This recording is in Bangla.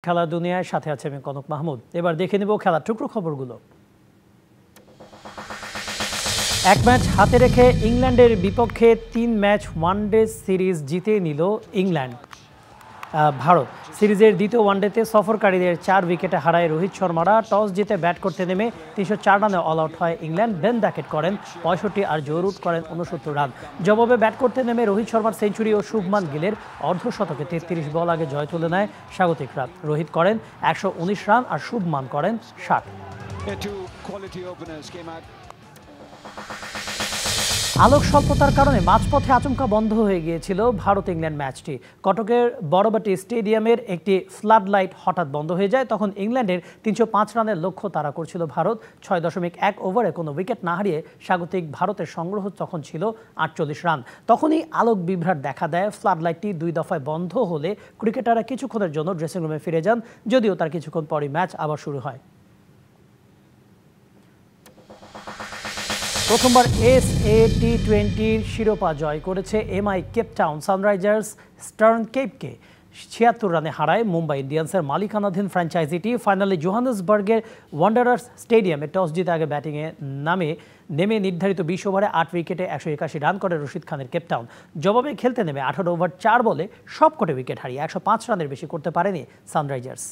খেলা দুনিয়ার সাথে আছে আমি কনক মাহমুদ। এবার দেখে নেব খেলার টুকরো খবরগুলো। এক ম্যাচ হাতে রেখে ইংল্যান্ডের বিপক্ষে 3 ম্যাচ ওয়ানডে সিরিজ জিতে নিল ইংল্যান্ড। ভারত সিরিজের দ্বিতীয় ওয়ানডেতে সফরকারীদের 4 উইকেটে হারায় রোহিত শর্মারা। টস জিতে ব্যাট করতে নেমে 304 রানে অল আউট হয় ইংল্যান্ড। বেন ডাকেট করেন 65 আর জো রুট করেন 69 রান। জবাবে ব্যাট করতে নেমে রোহিত শর্মার সেঞ্চুরি ও শুভমান গিলের অর্ধশতকে 33 বল আগে জয় তুলে নেয় স্বাগতিকরা। রোহিত করেন 119 রান আর শুভমান করেন 60। আলোক স্বল্পতার কারণে মাঝপথে আচমকা বন্ধ হয়ে গিয়েছিল ভারত ইংল্যান্ড ম্যাচটি। কটকের বড়বাটি স্টেডিয়ামের একটি ফ্লাড লাইট হঠাৎ বন্ধ হয়ে যায়। তখন ইংল্যান্ডের 305 রানের লক্ষ্য তাড়া করছিল ভারত। 6.1 ওভারে কোনো উইকেট না হারিয়ে স্বাগতিক ভারতের সংগ্রহ তখন ছিল 48 রান। তখনই আলোক বিভ্রাট দেখা দেয়। ফ্লাড লাইটটি 2 দফায় বন্ধ হলে ক্রিকেটাররা কিছুক্ষণের জন্য ড্রেসিং রুমে ফিরে যান, যদিও তার কিছুক্ষণ পরই ম্যাচ আবার শুরু হয়। প্রথমবার টি20 শিরোপা জয় করেছে এমআই কেপটাউন। সানরাইজার্স স্টার্ন কেপকে 76 রানে হারায় মুম্বাই ইন্ডিয়ান্সের মালিকানাধীন ফ্র্যাঞ্চাইজিটি। ফাইনালে জোহানেসবার্গের ওয়ান্ডারার্স স্টেডিয়ামে টস জিতে আগে ব্যাটিংয়ে নেমে নির্ধারিত 20 ওভারে 8 উইকেটে 181 রান করে রশিদ খানের কেপটাউন। জবাবে খেলতে নেমে 18 ওভার 4 বলে সবকটি উইকেট হারিয়ে 105 রানের বেশি করতে পারেনি সানরাইজার্স।